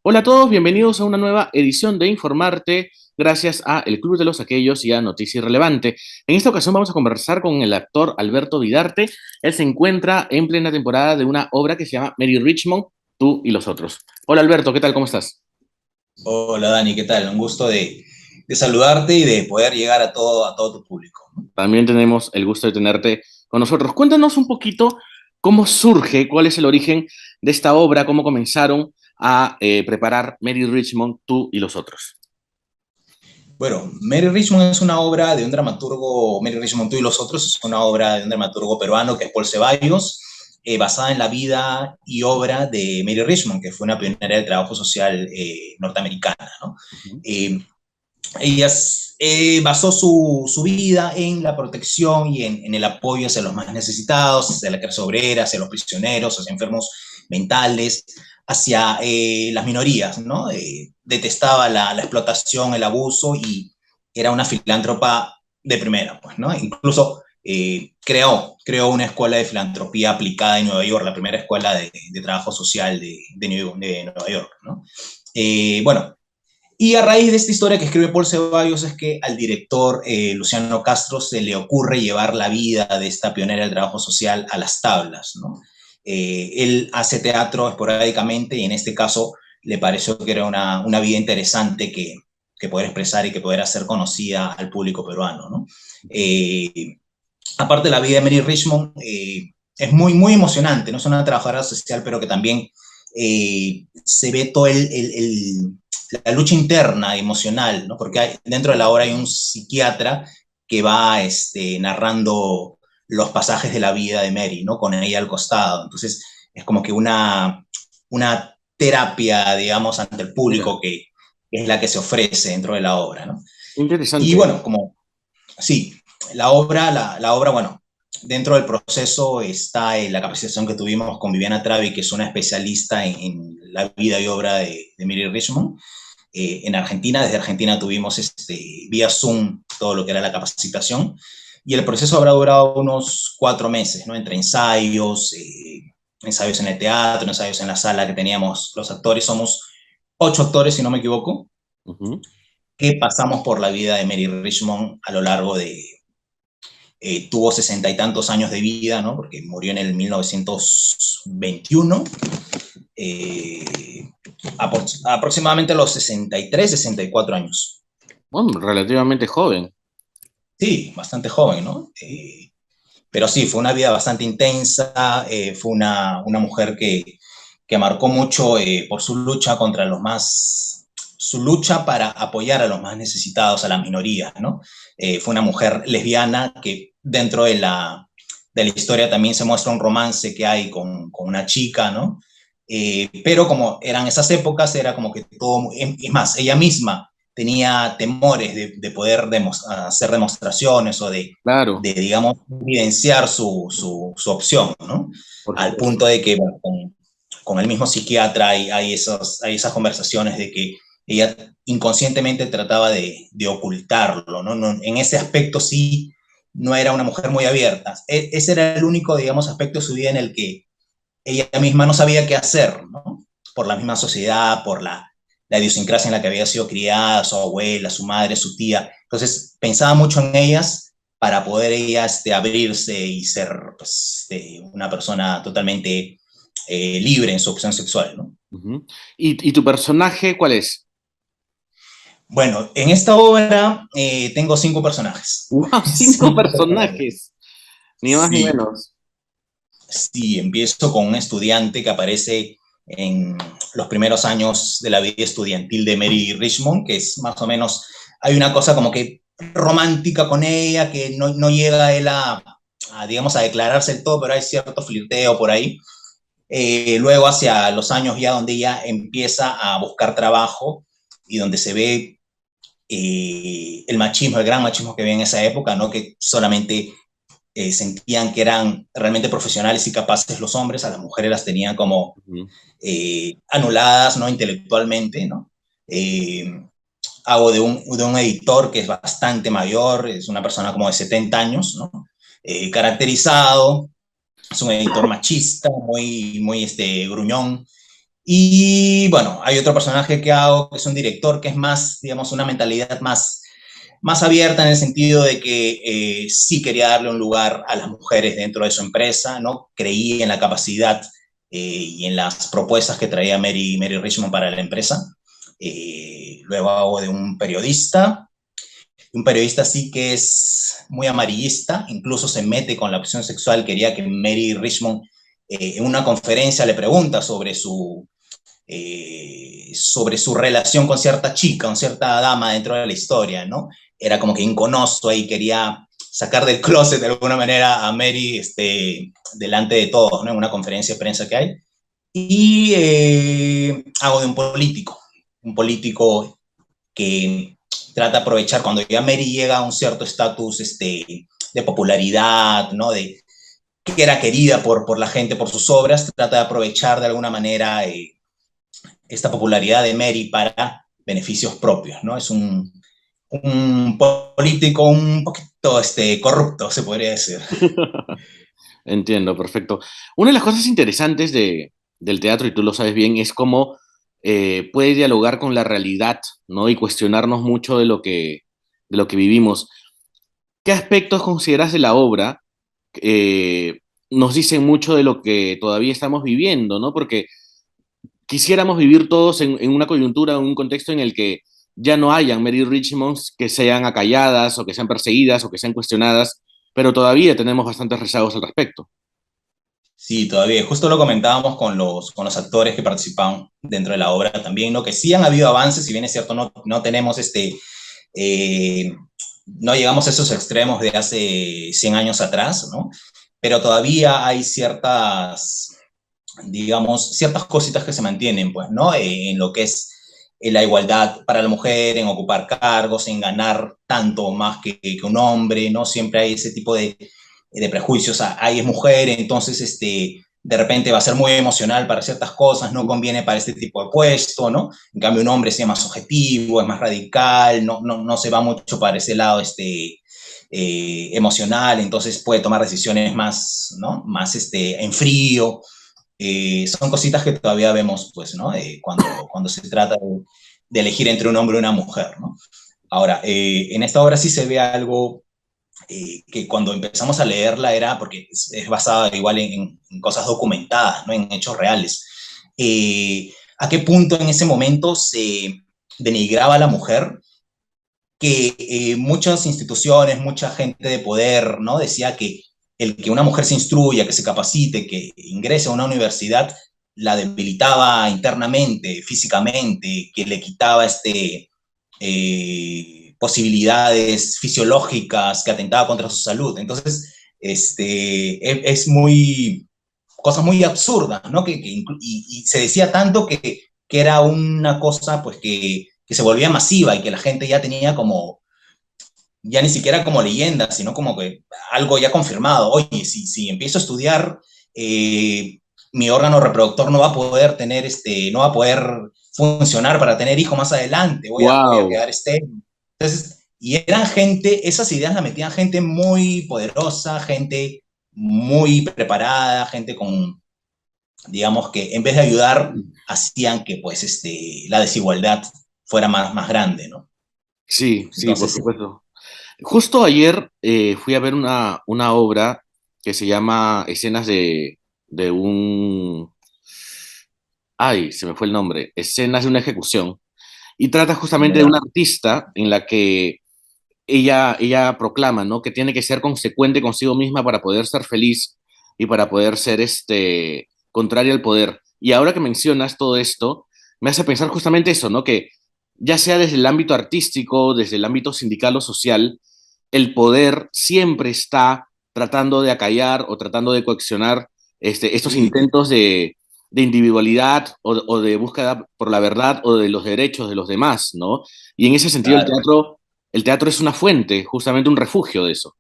Hola a todos, bienvenidos a una nueva edición de Informarte, gracias a El Club de los Aquellos y a Noticia Irrelevante. En esta ocasión vamos a conversar con el actor Alberto Vidarte. Él se encuentra en plena temporada de una obra que se llama Mary Richmond, Tú y los Otros. Hola Alberto, ¿qué tal? ¿Cómo estás? Hola Dani, ¿qué tal? Un gusto de saludarte y de poder llegar a todo tu público. También tenemos el gusto de tenerte con nosotros. Cuéntanos un poquito cómo surge, cuál es el origen de esta obra, cómo comenzaron a preparar Mary Richmond, Tú y los Otros. Bueno, Mary Richmond es una obra de un dramaturgo, Mary Richmond, Tú y los Otros, es una obra de un dramaturgo peruano que es Paul Ceballos, basada en la vida y obra de Mary Richmond, que fue una pionera del trabajo social norteamericana, ¿no? Ujú. Eh, Ella basó su vida en la protección y en el apoyo hacia los más necesitados, hacia la clase obrera, hacia los prisioneros, hacia enfermos mentales, hacia las minorías, ¿no? Detestaba la explotación, el abuso y era una filántropa de primera, pues, ¿no? Incluso creó una escuela de filantropía aplicada en Nueva York, la primera escuela de trabajo social de Nueva York, ¿no? Bueno, y a raíz de esta historia que escribe Paul Ceballos es que al director Luciano Castro se le ocurre llevar la vida de esta pionera del trabajo social a las tablas, ¿no? Él hace teatro esporádicamente y en este caso le pareció que era una vida interesante que poder expresar y que poder hacer conocida al público peruano, ¿no? Aparte de la vida de Mary Richmond, es muy emocionante, no es una trabajadora social, pero que también se ve todo la lucha interna, emocional, ¿no? Porque dentro de la obra hay un psiquiatra que va narrando los pasajes de la vida de Mary, ¿no? Con ella al costado. Entonces, es como que una terapia, digamos, ante el Mira, público que es la que se ofrece dentro de la obra, ¿no? Y interesante. bueno, como sí, la obra, bueno, dentro del proceso está la capacitación que tuvimos con Viviana Travi, que es una especialista en la vida y obra de Mary Richmond. En Argentina, desde Argentina tuvimos vía Zoom todo lo que era la capacitación y el proceso habrá durado unos 4 meses, ¿no? Entre ensayos, ensayos en el teatro, ensayos en la sala que teníamos los actores, somos 8 actores, si no me equivoco, Ujú. que pasamos por la vida de Mary Richmond a lo largo tuvo 60 y tantos años de vida, ¿no? Porque murió en el 1921, eh, aproximadamente a los 63, 64 años. Bueno, relativamente joven. Sí, bastante joven, ¿no? Pero sí, fue una vida bastante intensa, fue una mujer que marcó mucho por su lucha contra los más, su lucha para apoyar a los más necesitados, a las minorías, ¿no? Fue una mujer lesbiana que dentro de la historia también se muestra un romance que hay con una chica, ¿no? Pero como eran esas épocas, era como que todo, es más, ella misma tenía temores de poder hacer demostraciones o Claro, digamos, evidenciar su opción, ¿no? por Al supuesto. punto de que bueno, con el mismo psiquiatra hay esas conversaciones de que ella inconscientemente trataba de ocultarlo, ¿no? En ese aspecto sí no era una mujer muy abierta. Ese era el único, digamos, aspecto de su vida en el que ella misma no sabía qué hacer, ¿no? Por la misma sociedad, por la idiosincrasia en la que había sido criada, su abuela, su madre, su tía. Entonces pensaba mucho en ellas para poder ella abrirse y ser pues, una persona totalmente libre en su opción sexual, ¿no? Ujú. ¿Y tu personaje cuál es? Bueno, en esta obra tengo 5 personajes. ¡Wow! Cinco Cinco personajes. personajes, ni más ni Sí, menos. sí, empiezo con un estudiante que aparece en los primeros años de la vida estudiantil de Mary Richmond, que es más o menos, hay una cosa como que romántica con ella, que no llega él digamos, a declararse el todo, pero hay cierto flirteo por ahí. Luego hacia los años ya donde ella empieza a buscar trabajo y donde se ve el machismo, el gran machismo que había en esa época, ¿no? Que solamente sentían que eran realmente profesionales y capaces los hombres, a las mujeres las tenían como Ujú. anuladas, ¿no? Intelectualmente, ¿no? Eh, Hago de un editor que es bastante mayor, es una persona como de 70 años, ¿no? Caracterizado, es un editor machista, muy gruñón, Y bueno, hay otro personaje que hago, que es un director, que es más, digamos, una mentalidad más abierta en el sentido de que sí quería darle un lugar a las mujeres dentro de su empresa, ¿no? Creí en la capacidad y en las propuestas que traía Mary Richmond para la empresa. Luego hago de un periodista sí que es muy amarillista, incluso se mete con la opción sexual, quería que Mary Richmond en una conferencia le pregunta sobre su relación con cierta chica, con cierta dama dentro de la historia, ¿no? Era como que inconoso y quería sacar del closet de alguna manera a Mary delante de todos, ¿no? En una conferencia de prensa que hay. Y hago de un político que trata de aprovechar cuando ya Mary llega a un cierto estatus de popularidad, ¿no? De que era querida por la gente, por sus obras, trata de aprovechar de alguna manera esta popularidad de Mary para beneficios propios, ¿no? Es un político un poquito corrupto, se podría decir. Entiendo, perfecto. Una de las cosas interesantes del teatro, y tú lo sabes bien, es cómo puede dialogar con la realidad, ¿no? Y cuestionarnos mucho de lo que vivimos. ¿Qué aspectos consideras de la obra nos dicen mucho de lo que todavía estamos viviendo, ¿no? Porque quisiéramos vivir todos en una coyuntura, en un contexto en el que ya no hayan Mary Richmonds que sean acalladas o que sean perseguidas o que sean cuestionadas, pero todavía tenemos bastantes rezagos al respecto. Sí, todavía. Justo lo comentábamos con los actores que participaban dentro de la obra también, ¿no? Que sí han habido avances, si bien es cierto, no tenemos eh, no llegamos a esos extremos de hace 100 años atrás, ¿no? Pero todavía hay digamos, ciertas cositas que se mantienen, pues, ¿no? En lo que es la igualdad para la mujer, en ocupar cargos, en ganar tanto o más que un hombre, ¿no? Siempre hay ese tipo de prejuicios. Ahí es mujer, entonces, de repente va a ser muy emocional para ciertas cosas, no conviene para este tipo de puesto, ¿no? En cambio, un hombre es más objetivo, es más radical, no se va mucho para ese lado, emocional, entonces puede tomar decisiones más, ¿no? Más en frío. Son cositas que todavía vemos, pues, ¿no? Cuando se trata de elegir entre un hombre y una mujer, ¿no? Ahora, en esta obra sí se ve algo que cuando empezamos a leerla era, porque es basada igual en cosas documentadas, ¿no? En hechos reales. ¿A qué punto en ese momento se denigraba a la mujer? Que muchas instituciones, mucha gente de poder, ¿no? Decía que el que una mujer se instruya, que se capacite, que ingrese a una universidad, la debilitaba internamente, físicamente, que le quitaba posibilidades fisiológicas, que atentaba contra su salud. Entonces, es muy, cosas muy absurdas, ¿no? Y se decía tanto que era una cosa, pues, que se volvía masiva y que la gente ya tenía como, ya ni siquiera como leyenda, sino como que algo ya confirmado. Oye, si empiezo a estudiar, mi órgano reproductor no va a poder tener, no va a poder funcionar para tener hijos más adelante, voy a ¡Wow! quedar estéril. Entonces, y eran gente, esas ideas las metían gente muy poderosa, gente muy preparada, gente con, digamos que en vez de ayudar, hacían que pues la desigualdad fuera más grande, ¿no? Sí, sí, por Entonces, supuesto. Justo ayer fui a ver una obra que se llama Escenas de un... Ay, se me fue el nombre. Escenas de una ejecución. Y trata justamente de ya, una artista en la que ella proclama, ¿no? Que tiene que ser consecuente consigo misma para poder ser feliz y para poder ser contraria al poder. Y ahora que mencionas todo esto, me hace pensar justamente eso, ¿no? Que ya sea desde el ámbito artístico, desde el ámbito sindical o social, el poder siempre está tratando de acallar o tratando de coaccionar estos sí, intentos de individualidad o de búsqueda por la verdad o de los derechos de los demás, ¿no? Y en ese sentido claro. el teatro es una fuente, justamente un refugio de eso.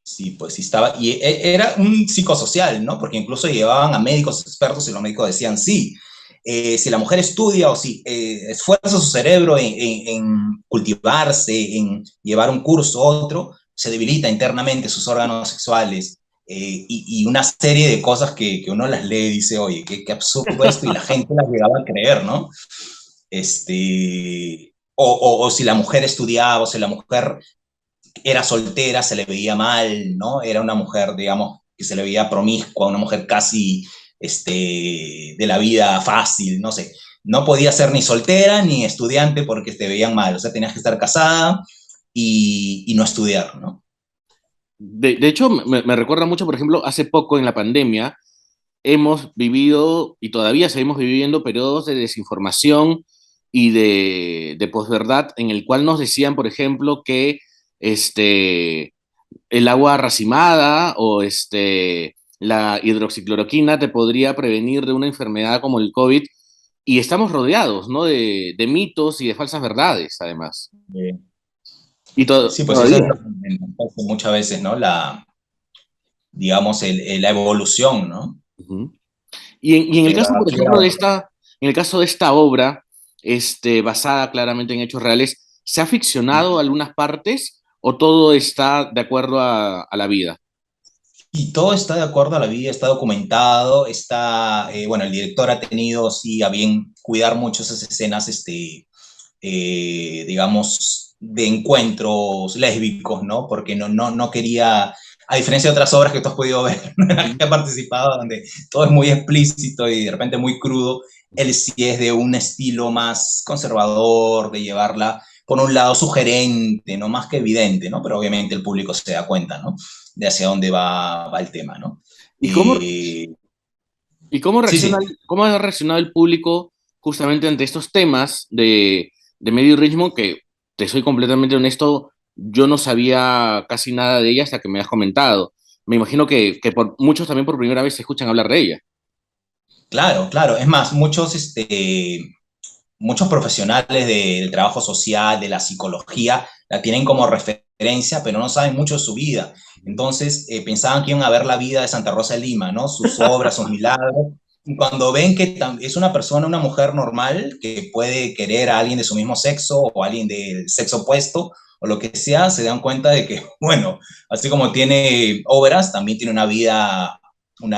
Sí, pues sí estaba, y era un psicosocial, ¿no? Porque incluso llevaban a médicos expertos y los médicos decían, sí, si la mujer estudia o si esfuerza su cerebro en cultivarse, en llevar un curso u otro, se debilita internamente sus órganos sexuales. y una serie de cosas que uno las lee y dice, oye, qué absurdo esto, y la gente las llegaba a creer, ¿no? O si la mujer estudiaba, o si la mujer era soltera, se le veía mal, ¿no? Era una mujer, digamos, que se le veía promiscua, una mujer casi de la vida fácil, no sé. No podía ser ni soltera ni estudiante porque te veían mal, o sea, tenías que estar casada y no estudiar, ¿no? De hecho, me recuerda mucho, por ejemplo, hace poco en la pandemia hemos vivido y todavía seguimos viviendo periodos de desinformación y de posverdad en el cual nos decían, por ejemplo, que este, el agua racimada o la hidroxicloroquina te podría prevenir de una enfermedad como el COVID y estamos rodeados, ¿no? De mitos y de falsas verdades, además. Eh, Y sí, pues eso es todavía. muchas veces, ¿no? Digamos, la evolución, ¿no? Ujú. Y en el Pero caso, por aquí ejemplo, era, en el caso de esta obra, basada claramente en hechos reales, ¿se ha ficcionado algunas partes o todo está de acuerdo a la vida? y todo está de acuerdo a la vida, está documentado, bueno, el director ha tenido, sí, a bien cuidar mucho esas escenas, digamos, de encuentros lésbicos, ¿no? Porque no quería, a diferencia de otras obras que tú has podido ver, en las que he participado, donde todo es muy explícito y de repente muy crudo, él sí es de un estilo más conservador, de llevarla por un lado sugerente, no más que evidente, ¿no? Pero obviamente el público se da cuenta, ¿no? De hacia dónde va el tema, ¿no? ¿Y cómo, Eh, y cómo sí, sí. cómo ha reaccionado el público justamente ante estos temas de medio y ritmo que, te soy completamente honesto, yo no sabía casi nada de ella hasta que me has comentado. Me imagino que por, muchos también por primera vez se escuchan hablar de ella. Claro, claro. Es más, muchos profesionales del trabajo social, de la psicología, la tienen como referencia, pero no saben mucho de su vida. Entonces, pensaban que iban a ver la vida de Santa Rosa de Lima, ¿no? Sus obras, sus milagros. Y cuando ven que es una persona, una mujer normal, que puede querer a alguien de su mismo sexo o a alguien del sexo opuesto o lo que sea, se dan cuenta de que, bueno, así como tiene obras, también tiene una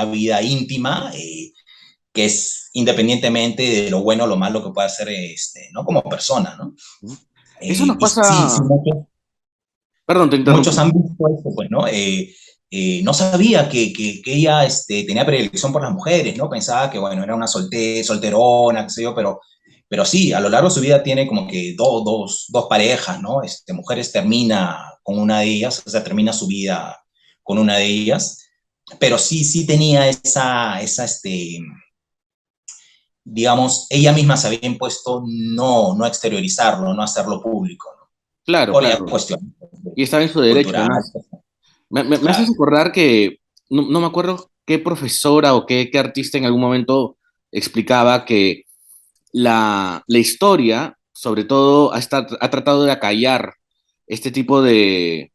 vida íntima, que es independientemente de lo bueno o lo malo que pueda hacer, ¿no? Como persona, ¿no? Eso nos Y sí, sí, pasa, perdón, te muchos interrumpí. han visto esto, pues, ¿no? No sabía que ella tenía predilección por las mujeres, ¿no? Pensaba que, bueno, era una solterona, qué sé yo, pero sí, a lo largo de su vida tiene como que dos parejas, ¿no? Mujeres termina con una de ellas, o sea, termina su vida con una de ellas, pero sí, sí tenía digamos, ella misma se había impuesto no exteriorizarlo, no hacerlo público, ¿no? Claro, Por claro. cuestiones Y estaba en su derecho, culturales. además. Me haces Claro, acordar que no me acuerdo qué profesora o qué artista en algún momento explicaba que la historia, sobre todo, ha tratado de acallar este tipo de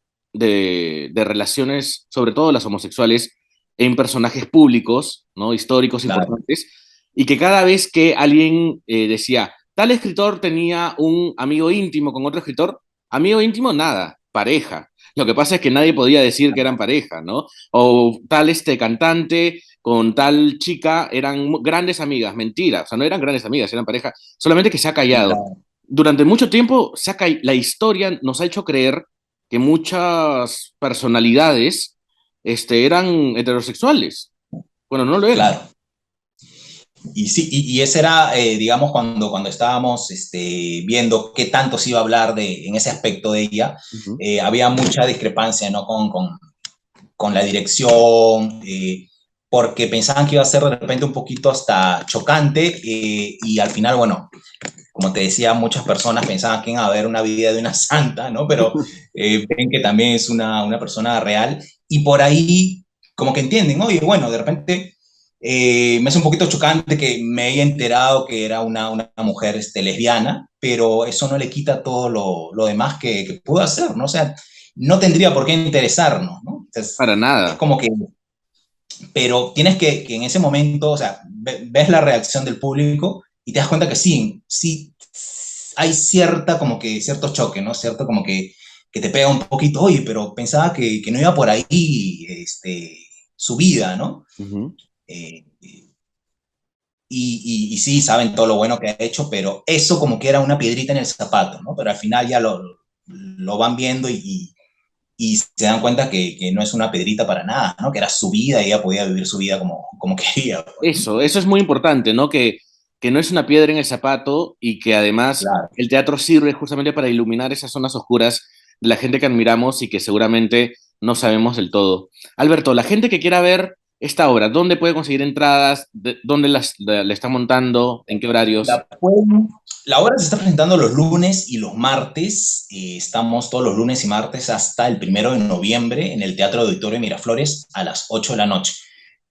relaciones, sobre todo las homosexuales, en personajes públicos, ¿no? Históricos claro, importantes, y que cada vez que alguien decía, tal escritor tenía un amigo íntimo con otro escritor, amigo íntimo, nada, pareja. Lo que pasa es que nadie podía decir que eran pareja, ¿no? O tal cantante con tal chica eran grandes amigas, mentira, o sea, no eran grandes amigas, eran pareja, solamente que se ha callado. claro, Durante mucho tiempo la historia nos ha hecho creer que muchas personalidades eran heterosexuales. Bueno, no lo eran. claro. Y sí, y ese era, digamos, cuando estábamos viendo qué tanto se iba a hablar en ese aspecto de ella, Ujú. había mucha discrepancia, ¿no? Con la dirección, porque pensaban que iba a ser de repente un poquito hasta chocante, y al final, bueno, como te decía, muchas personas pensaban que iban a ver una vida de una santa, ¿no? Pero ven que también es una persona real y por ahí como que entienden, oye, bueno, de repente me hace un poquito chocante que me haya enterado que era una mujer lesbiana, pero eso no le quita todo lo demás que pudo hacer, ¿no? O sea, no tendría por qué interesarnos, ¿no? Entonces, Para es nada. como que, pero tienes que en ese momento, o sea, ves la reacción del público y te das cuenta que sí, sí hay cierta, como que, cierto choque, ¿no? Cierto como que te pega un poquito, oye, pero pensaba que no iba por ahí, su vida, ¿no? Ujú. Eh, y sí, saben todo lo bueno que ha hecho, pero eso como que era una piedrita en el zapato, ¿no? Pero al final ya lo van viendo y se dan cuenta que no es una pedrita para nada, ¿no? Que era su vida y ella podía vivir su vida como quería, pues, ¿no? Eso es muy importante, ¿no? Que no es una piedra en el zapato y que además Claro. el teatro sirve justamente para iluminar esas zonas oscuras de la gente que admiramos y que seguramente no sabemos del todo. Alberto, la gente que quiera ver esta obra, ¿dónde puede conseguir entradas? ¿Dónde la está montando? ¿En qué horarios? La, la obra se está presentando los lunes y los martes. Estamos todos los lunes y martes hasta el 1 de noviembre en el Teatro Auditorio Miraflores a las 8 de la noche.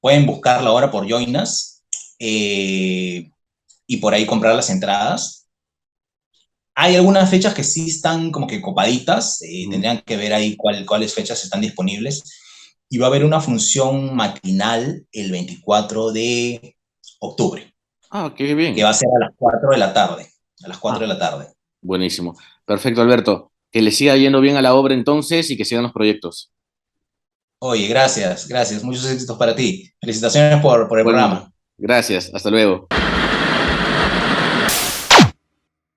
Pueden buscar la obra por Joinas y por ahí comprar las entradas. Hay algunas fechas que sí están como que copaditas, Ujú. tendrían que ver ahí cuáles fechas están disponibles. Y va a haber una función matinal el 24 de octubre, Ah, qué que va bien. a ser a las 4 de la tarde. A las 4 Ah, de la tarde. buenísimo. Perfecto, Alberto. Que le siga yendo bien a la obra entonces y que sigan los proyectos. Oye, gracias, gracias. Muchos éxitos para ti. Felicitaciones por el Igualmente. programa. Gracias. Hasta luego.